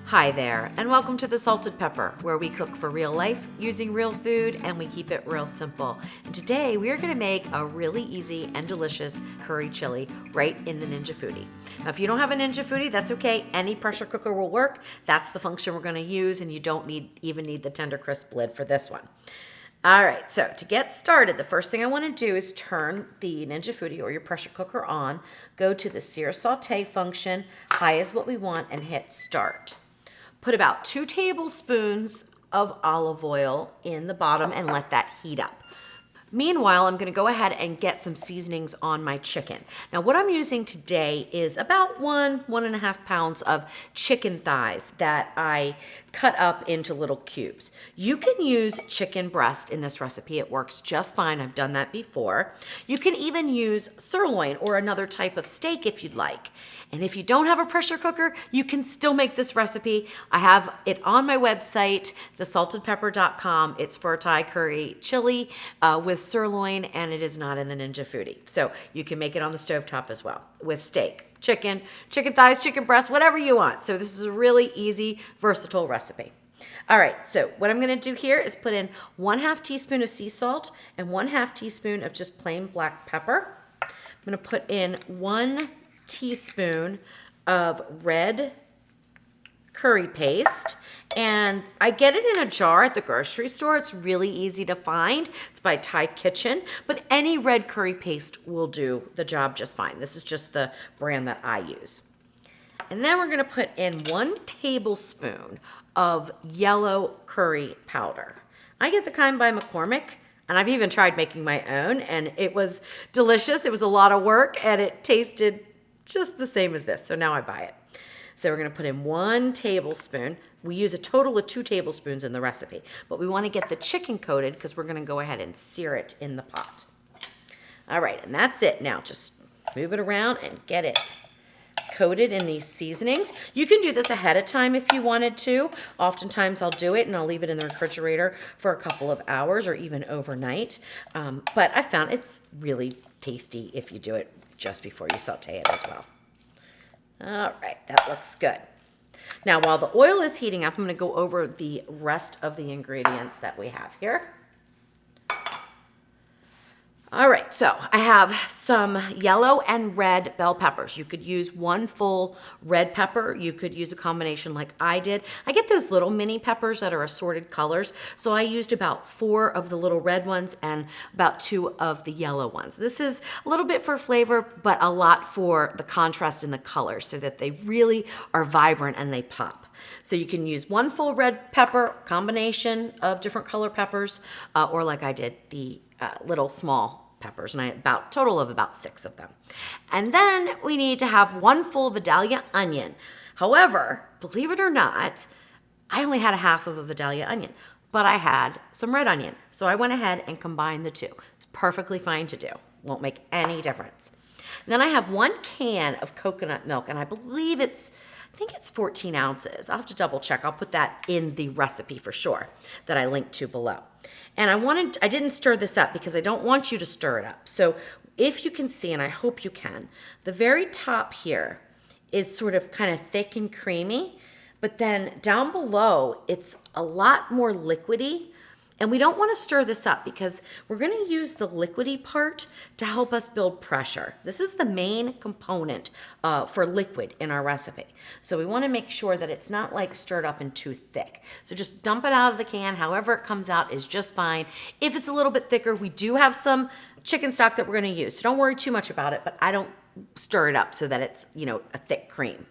Hi there, and welcome to The Salted Pepper, where we cook for real life using real food and we keep it real simple. And today we are going to make a really easy and delicious curry chili right in the Ninja Foodi. Now, if you don't have a Ninja Foodi, that's okay. Any pressure cooker will work. That's the function we're going to use, and you don't even need the tender crisp lid for this one. All right, so to get started, the first thing I want to do is turn the Ninja Foodi or your pressure cooker on, go to the sear saute function, high is what we want, and hit start. Put about 2 tablespoons of olive oil in the bottom and let that heat up. Meanwhile, I'm going to go ahead and get some seasonings on my chicken. Now, what I'm using today is about 1.5 pounds of chicken thighs that I cut up into little cubes. You can use chicken breast in this recipe. It works just fine. I've done that before. You can even use sirloin or another type of steak if you'd like. And if you don't have a pressure cooker, you can still make this recipe. I have it on my website, thesaltedpepper.com. It's for Thai curry chili with sirloin, and it is not in the Ninja Foodi. So you can make it on the stovetop as well with steak, chicken thighs, chicken breast, whatever you want. So this is a really easy, versatile recipe. All right, so what I'm gonna do here is put in 1/2 teaspoon of sea salt and 1/2 teaspoon of just plain black pepper. I'm gonna put in 1 teaspoon of red curry paste, and I get it in a jar at the grocery store. It's really easy to find. It's by Thai Kitchen, but any red curry paste will do the job just fine. This is just the brand that I use. And then we're gonna put in 1 tablespoon of yellow curry powder. I get the kind by McCormick, and I've even tried making my own, and it was delicious. It was a lot of work, and it tasted just the same as this, so now I buy it. So we're gonna put in 1 tablespoon. We use a total of 2 tablespoons in the recipe, but we wanna get the chicken coated because we're gonna go ahead and sear it in the pot. All right, and that's it. Now just move it around and get it coated in these seasonings. You can do this ahead of time if you wanted to. Oftentimes I'll do it and I'll leave it in the refrigerator for a couple of hours or even overnight. But I found it's really tasty if you do it just before you saute it as well. All right, that looks good. Now, while the oil is heating up, I'm gonna go over the rest of the ingredients that we have here. All right, so I have some yellow and red bell peppers. You could use 1 full red pepper. You could use a combination like I did. I get those little mini peppers that are assorted colors, so I used about 4 of the little red ones and about 2 of the yellow ones. This is a little bit for flavor, but a lot for the contrast in the colors so that they really are vibrant and they pop. So you can use 1 full red pepper, combination of different color peppers, or like I did, the little small peppers, and total of about 6 of them. And then we need to have 1 full Vidalia onion. However, believe it or not, I only had a half of a Vidalia onion, but I had some red onion. So I went ahead and combined the 2. It's perfectly fine to do. Won't make any difference. And then I have 1 can of coconut milk, and I think it's 14 ounces. I'll have to double check. I'll put that in the recipe for sure that I linked to below. And I didn't stir this up because I don't want you to stir it up. So if you can see, and I hope you can, the very top here is sort of kind of thick and creamy, but then down below, it's a lot more liquidy. And we don't want to stir this up because we're going to use the liquidy part to help us build pressure. This is the main component for liquid in our recipe. So we want to make sure that it's not like stirred up and too thick. So just dump it out of the can. However it comes out is just fine. If it's a little bit thicker, we do have some chicken stock that we're going to use. So don't worry too much about it, but I don't stir it up so that it's, a thick cream.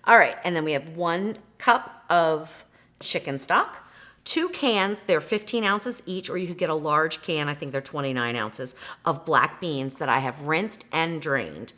All right, and then we have 1 cup of chicken stock. 2 cans, they're 15 ounces each, or you could get a large can, I think they're 29 ounces, of black beans that I have rinsed and drained.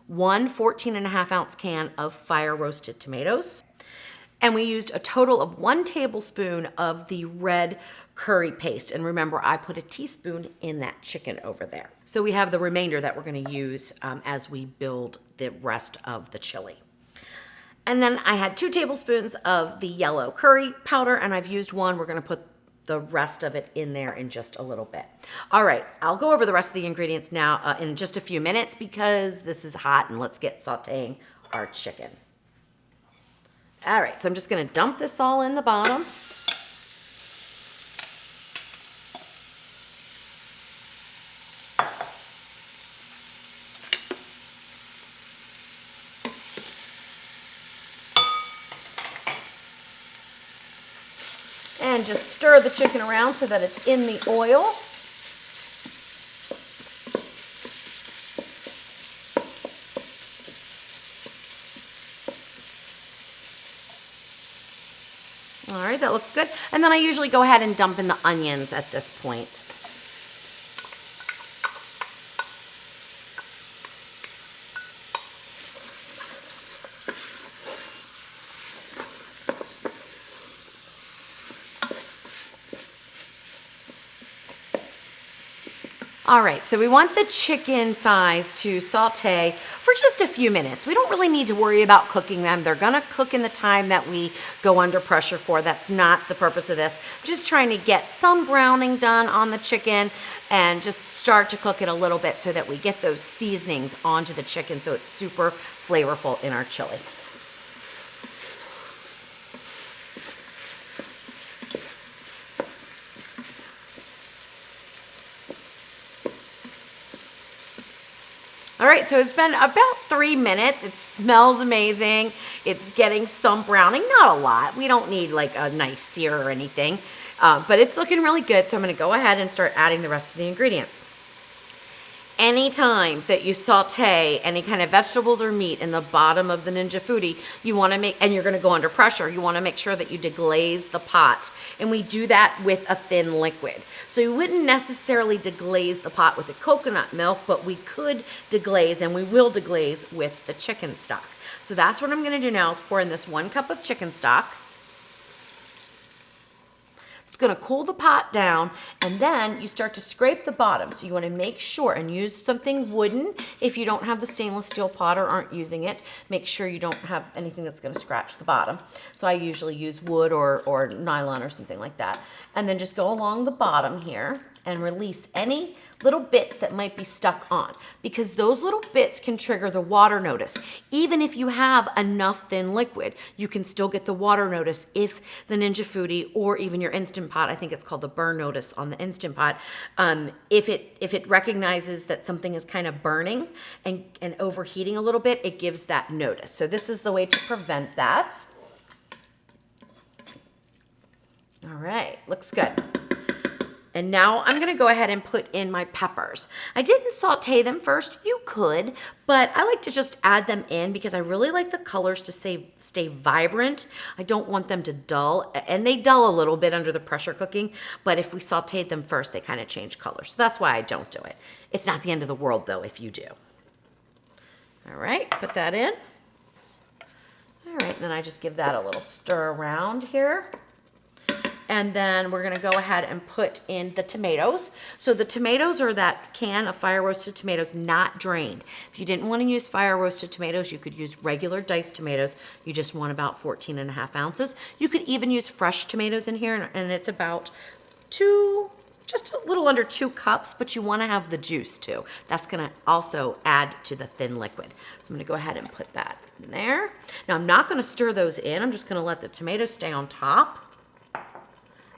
1 14.5 ounce can of fire roasted tomatoes. And we used a total of 1 tablespoon of the red curry paste. And remember, I put a teaspoon in that chicken over there. So we have the remainder that we're gonna use as we build the rest of the chili. And then I had 2 tablespoons of the yellow curry powder, and I've used 1. We're gonna put the rest of it in there in just a little bit. All right, I'll go over the rest of the ingredients now in just a few minutes because this is hot, and let's get sauteing our chicken. All right, so I'm just gonna dump this all in the bottom. And just stir the chicken around so that it's in the oil. All right, that looks good. And then I usually go ahead and dump in the onions at this point. All right, so we want the chicken thighs to saute for just a few minutes. We don't really need to worry about cooking them. They're gonna cook in the time that we go under pressure for. That's not the purpose of this. I'm just trying to get some browning done on the chicken and just start to cook it a little bit so that we get those seasonings onto the chicken so it's super flavorful in our chili. All right, so it's been about 3 minutes. It smells amazing. It's getting some browning, not a lot. We don't need like a nice sear or anything, but it's looking really good. So I'm gonna go ahead and start adding the rest of the ingredients. Anytime that you saute any kind of vegetables or meat in the bottom of the Ninja Foodi, you want to make, and you're going to go under pressure, you want to make sure that you deglaze the pot. And we do that with a thin liquid. So you wouldn't necessarily deglaze the pot with the coconut milk, but we could deglaze, and we will deglaze with the chicken stock. So that's what I'm going to do now is pour in this 1 cup of chicken stock. It's going to cool the pot down, and then you start to scrape the bottom. So you want to make sure and use something wooden. If you don't have the stainless steel pot or aren't using it, make sure you don't have anything that's going to scratch the bottom. So I usually use wood or nylon or something like that. And then just go along the bottom here and release any little bits that might be stuck on, because those little bits can trigger the water notice. Even if you have enough thin liquid, you can still get the water notice if the Ninja Foodi or even your Instant Pot, I think it's called the burn notice on the Instant Pot, if it recognizes that something is kind of burning and overheating a little bit, it gives that notice. So this is the way to prevent that. All right, looks good. And now I'm gonna go ahead and put in my peppers. I didn't saute them first. You could, but I like to just add them in because I really like the colors to stay vibrant. I don't want them to dull, and they dull a little bit under the pressure cooking, but if we sauteed them first, they kind of change colors. So that's why I don't do it. It's not the end of the world though if you do. All right, put that in. All right, then I just give that a little stir around here. And then we're gonna go ahead and put in the tomatoes. So the tomatoes are that can of fire roasted tomatoes, not drained. If you didn't wanna use fire roasted tomatoes, you could use regular diced tomatoes. You just want about 14.5 ounces. You could even use fresh tomatoes in here, and it's about just a little under 2 cups, but you wanna have the juice too. That's gonna also add to the thin liquid. So I'm gonna go ahead and put that in there. Now I'm not gonna stir those in. I'm just gonna let the tomatoes stay on top.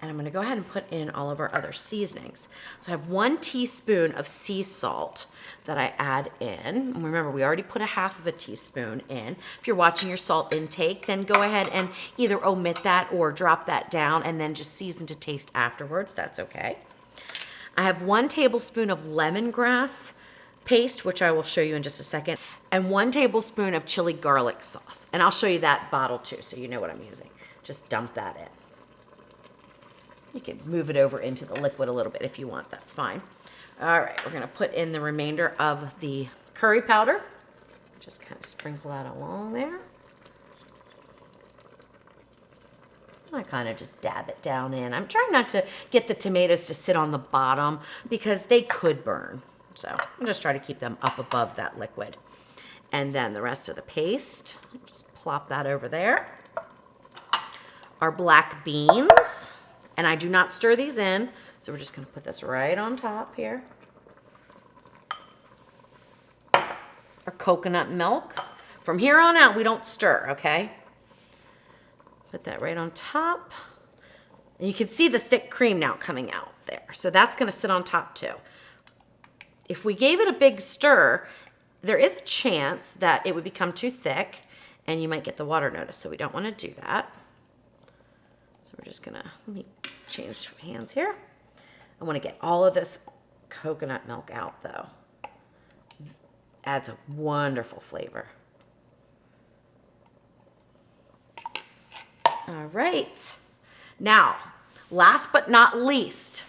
And I'm gonna go ahead and put in all of our other seasonings. So I have 1 teaspoon of sea salt that I add in. And remember, we already put 1/2 teaspoon in. If you're watching your salt intake, then go ahead and either omit that or drop that down and then just season to taste afterwards. That's okay. I have 1 tablespoon of lemongrass paste, which I will show you in just a second, and 1 tablespoon of chili garlic sauce. And I'll show you that bottle too, so you know what I'm using. Just dump that in. You can move it over into the liquid a little bit if you want, that's fine. All right, we're gonna put in the remainder of the curry powder. Just kind of sprinkle that along there. I kind of just dab it down in. I'm trying not to get the tomatoes to sit on the bottom because they could burn. So I'm just trying to keep them up above that liquid. And then the rest of the paste, just plop that over there. Our black beans. And I do not stir these in, so we're just gonna put this right on top here. Our coconut milk. From here on out, we don't stir, okay? Put that right on top. And you can see the thick cream now coming out there. So that's gonna sit on top too. If we gave it a big stir, there is a chance that it would become too thick and you might get the water notice. So we don't wanna do that. So we're just gonna, let me change hands here. I wanna get all of this coconut milk out though. Adds a wonderful flavor. All right. Now, last but not least,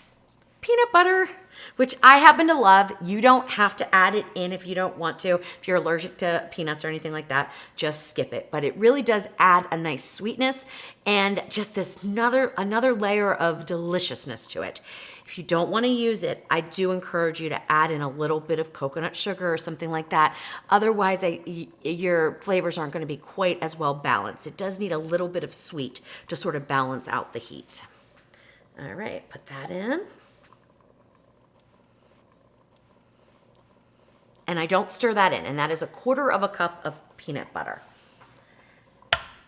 peanut butter, which I happen to love. You don't have to add it in if you don't want to. If you're allergic to peanuts or anything like that, just skip it. But it really does add a nice sweetness and just this another layer of deliciousness to it. If you don't want to use it, I do encourage you to add in a little bit of coconut sugar or something like that. Otherwise, your flavors aren't going to be quite as well balanced. It does need a little bit of sweet to sort of balance out the heat. All right, put that in. And I don't stir that in, and that is 1/4 cup of peanut butter.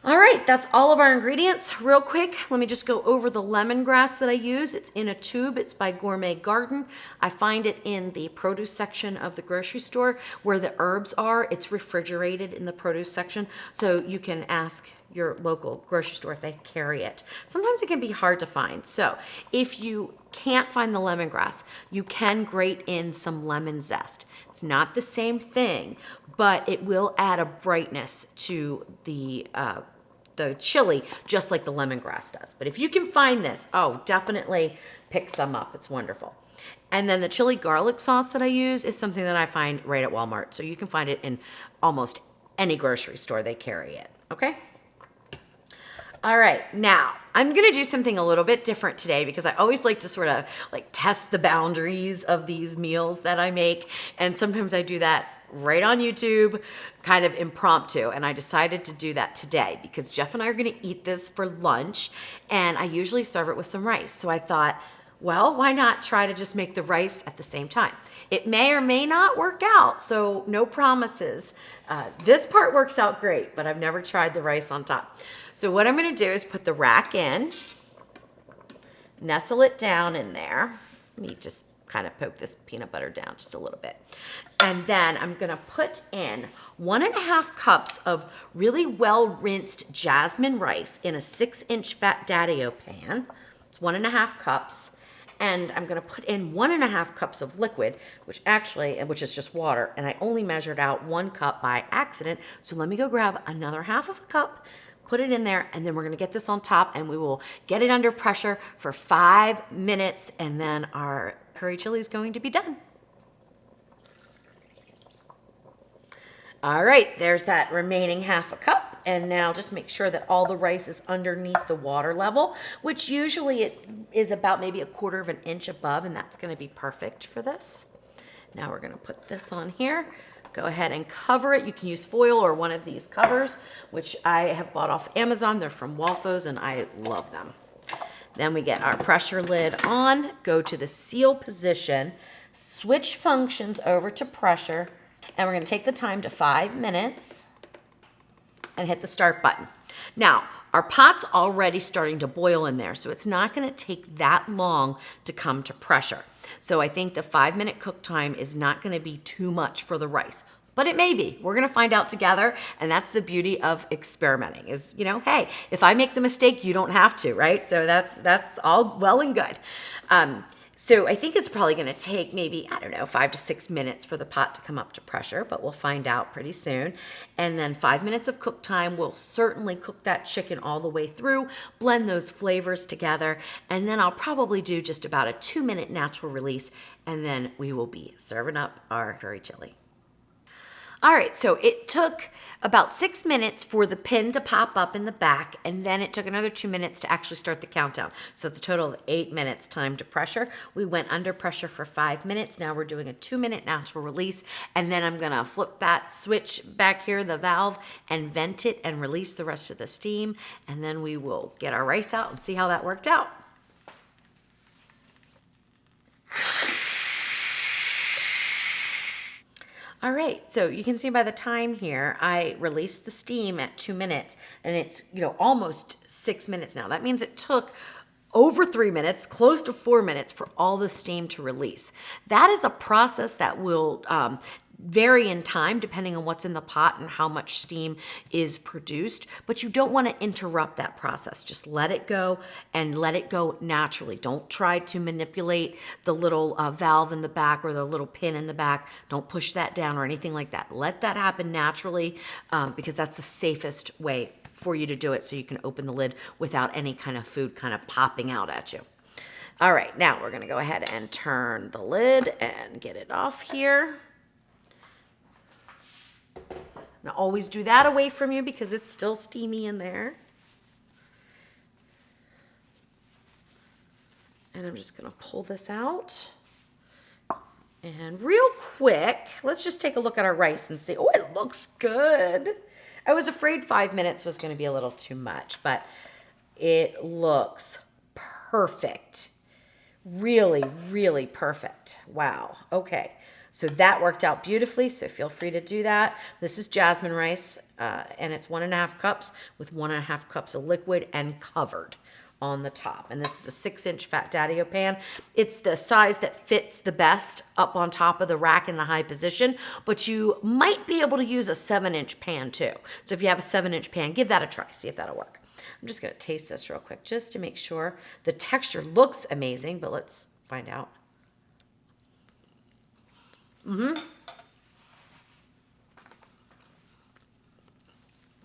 All right, that's all of our ingredients. Real quick, let me just go over the lemongrass that I use. It's in a tube. It's by Gourmet Garden. I find it in the produce section of the grocery store where the herbs are. It's refrigerated in the produce section, so you can ask your local grocery store if they carry it. Sometimes it can be hard to find. So if you can't find the lemongrass, you can grate in some lemon zest. It's not the same thing, but it will add a brightness to the chili, just like the lemongrass does. But if you can find this, oh, definitely pick some up. It's wonderful. And then the chili garlic sauce that I use is something that I find right at Walmart. So you can find it in almost any grocery store. They carry it, okay? All right, now I'm gonna do something a little bit different today because I always like to sort of like test the boundaries of these meals that I make. And sometimes I do that right on YouTube, kind of impromptu. And I decided to do that today because Jeff and I are gonna eat this for lunch, and I usually serve it with some rice. So I thought, well, why not try to just make the rice at the same time? It may or may not work out, so no promises. This part works out great, but I've never tried the rice on top. So what I'm gonna do is put the rack in, nestle it down in there. Let me just kind of poke this peanut butter down just a little bit. And then I'm gonna put in 1.5 cups of really well rinsed jasmine rice in a 6-inch fat daddio pan. It's 1.5 cups. And I'm gonna put in 1.5 cups of liquid, which is just water. And I only measured out 1 cup by accident. So let me go grab another 1/2 cup, put it in there, and then we're gonna get this on top and we will get it under pressure for 5 minutes, and then our curry chili is going to be done. All right, there's that remaining 1/2 cup. And now just make sure that all the rice is underneath the water level, which usually it is about maybe 1/4 inch above, and that's gonna be perfect for this. Now we're gonna put this on here. Go ahead and cover it. You can use foil or one of these covers, which I have bought off Amazon. They're from Walthos and I love them. Then we get our pressure lid on, go to the seal position, switch functions over to pressure, and we're gonna take the time to 5 minutes and hit the start button. Now, our pot's already starting to boil in there, so it's not gonna take that long to come to pressure. So I think the 5-minute cook time is not gonna be too much for the rice, but it may be. We're gonna find out together, and that's the beauty of experimenting is, hey, if I make the mistake, you don't have to, right? So that's all well and good. So I think it's probably gonna take maybe, 5 to 6 minutes for the pot to come up to pressure, but we'll find out pretty soon. And then 5 minutes of cook time will certainly cook that chicken all the way through, blend those flavors together, and then I'll probably do just about a 2-minute natural release, and then we will be serving up our curry chili. All right, so it took about 6 minutes for the pin to pop up in the back, and then it took another 2 minutes to actually start the countdown. So it's a total of 8 minutes time to pressure. We went under pressure for 5 minutes. Now we're doing a 2-minute natural release, and then I'm gonna flip that switch back here, the valve, and vent it and release the rest of the steam, and then we will get our rice out and see how that worked out. All right, so you can see by the time here, I released the steam at 2 minutes, and it's, almost 6 minutes now. That means it took over 3 minutes, close to 4 minutes for all the steam to release. That is a process that will vary in time depending on what's in the pot and how much steam is produced, but you don't want to interrupt that process. Just let it go and let it go naturally. Don't try to manipulate the little valve in the back or the little pin in the back. Don't push that down or anything like that. Let that happen naturally because that's the safest way for you to do it, so you can open the lid without any kind of food kind of popping out at you. All right, now we're gonna go ahead and turn the lid and get it off here. Now always do that away from you because it's still steamy in there. And I'm just gonna pull this out. And real quick, let's just take a look at our rice and see. Oh, it looks good. I was afraid 5 minutes was gonna be a little too much, but it looks perfect. Really, really perfect. Wow, okay. So that worked out beautifully, so feel free to do that. This is jasmine rice, and it's 1.5 cups with 1.5 cups of liquid and covered on the top. And this is a 6-inch Fat Daddio pan. It's the size that fits the best up on top of the rack in the high position, but you might be able to use a 7-inch pan too. So if you have a 7-inch pan, give that a try, see if that'll work. I'm just gonna taste this real quick just to make sure. The texture looks amazing, but let's find out.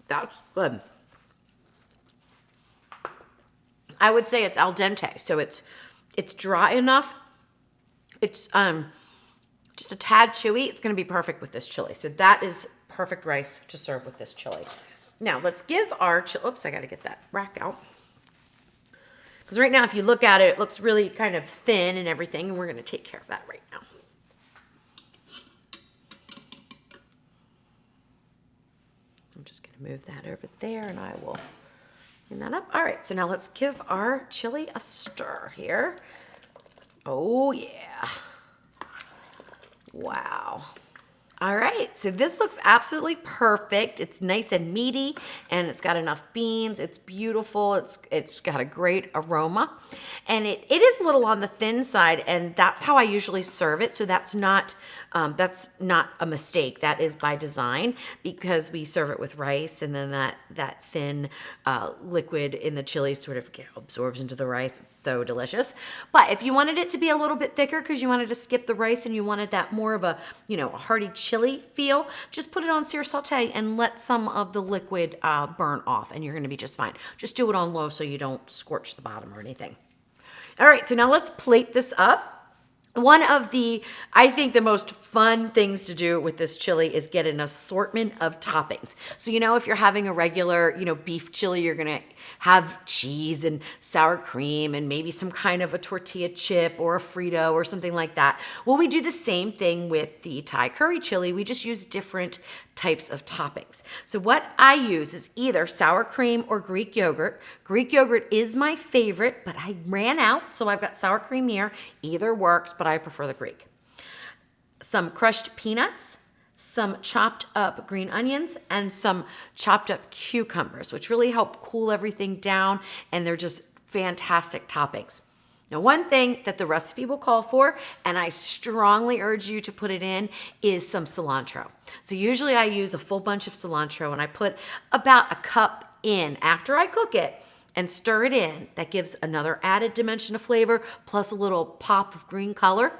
That's good. I would say it's al dente, so it's dry enough. It's just a tad chewy. It's going to be perfect with this chili. So that is perfect rice to serve with this chili. Now let's give our chili. Oops, I got to get that rack out. Because right now, if you look at it, it looks really kind of thin and everything, and we're going to take care of that right now. I'm just going to move that over there, and I will clean that up. All right, so now let's give our chili a stir here. Oh, yeah. Wow. All right, so this looks absolutely perfect. It's nice and meaty, and it's got enough beans. It's beautiful. It's got a great aroma, and it is a little on the thin side, and that's how I usually serve it. So that's not a mistake. That is by design because we serve it with rice, and then that thin liquid in the chili sort of absorbs into the rice. It's so delicious. But if you wanted it to be a little bit thicker because you wanted to skip the rice and you wanted that more of a a hearty chili feel, just put it on sear saute and let some of the liquid burn off, and you're going to be just fine. Just do it on low so you don't scorch the bottom or anything. All right, so now let's plate this up. One of I think the most fun things to do with this chili is get an assortment of toppings. So, if you're having a regular, beef chili, you're going to have cheese and sour cream and maybe some kind of a tortilla chip or a Frito or something like that. Well, we do the same thing with the Thai curry chili. We just use different types of toppings. So what I use is either sour cream or Greek yogurt. Greek yogurt is my favorite, but I ran out, so I've got sour cream here. Either works, but I prefer the Greek. Some crushed peanuts, some chopped up green onions, and some chopped up cucumbers, which really help cool everything down, and they're just fantastic toppings. Now, one thing that the recipe will call for, and I strongly urge you to put it in, is some cilantro. So usually I use a full bunch of cilantro, and I put about a cup in after I cook it and stir it in. That gives another added dimension of flavor, plus a little pop of green color.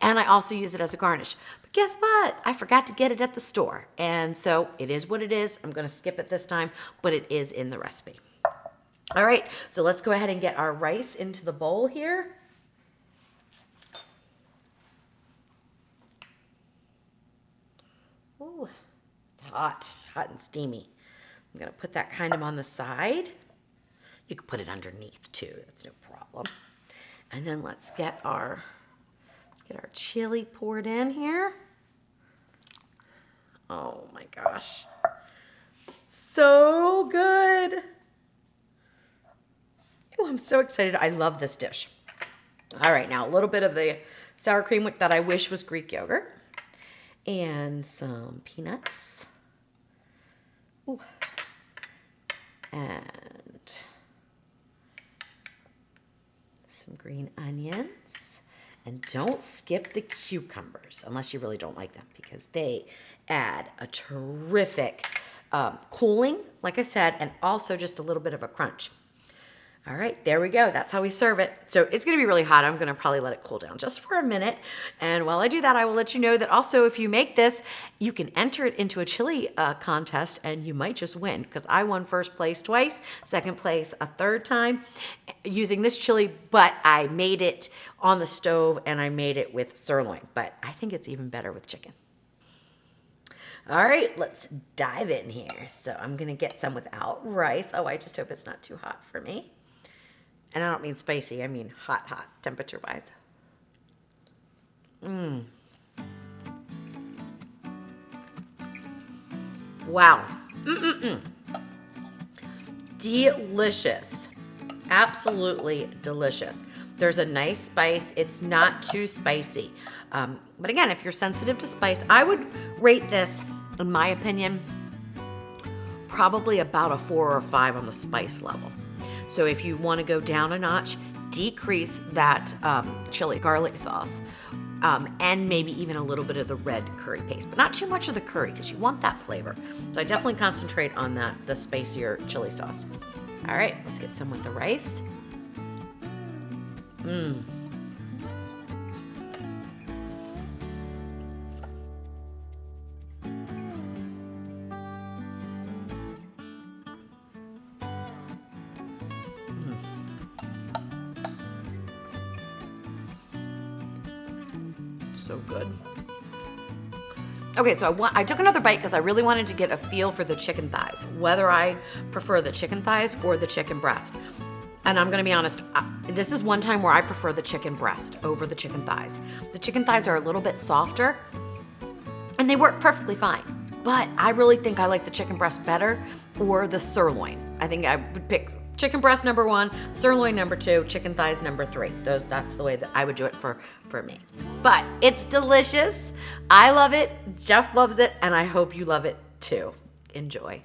And I also use it as a garnish. But guess what? I forgot to get it at the store. And so it is what it is. I'm gonna skip it this time, but it is in the recipe. All right, so let's go ahead and get our rice into the bowl here. Ooh, it's hot and steamy. I'm gonna put that kind of on the side. You can put it underneath too, that's no problem. And then let's get our chili poured in here. Oh my gosh, so good. Oh, I'm so excited. I love this dish. All right, now a little bit of the sour cream that I wish was Greek yogurt. and some peanuts. Ooh. And some green onions. And don't skip the cucumbers unless you really don't like them, because they add a terrific cooling, like I said, and also just a little bit of a crunch. All right, there we go. That's how we serve it. So it's going to be really hot. I'm going to probably let it cool down just for a minute. And while I do that, I will let you know that also if you make this, you can enter it into a chili contest and you might just win, because I won first place twice, second place a third time using this chili, but I made it on the stove and I made it with sirloin. But I think it's even better with chicken. All right, let's dive in here. So I'm going to get some without rice. Oh, I just hope it's not too hot for me. And I don't mean spicy, I mean hot, temperature-wise. Wow. Delicious. Absolutely delicious. There's a nice spice. It's not too spicy. But again, if you're sensitive to spice, I would rate this, in my opinion, probably about a 4 or 5 on the spice level. So if you want to go down a notch, decrease that chili garlic sauce and maybe even a little bit of the red curry paste, but not too much of the curry because you want that flavor. So I definitely concentrate on the spicier chili sauce. All right, let's get some with the rice. So good. Okay, so I took another bite because I really wanted to get a feel for the chicken thighs, whether I prefer the chicken thighs or the chicken breast. And I'm gonna be honest, this is one time where I prefer the chicken breast over the chicken thighs. The chicken thighs are a little bit softer and they work perfectly fine. But I really think I like the chicken breast better, or the sirloin. I think I would pick chicken breast number 1, sirloin number 2, chicken thighs number 3. That's the way that I would do it for me. But it's delicious. I love it. Jeff loves it, and I hope you love it too. Enjoy.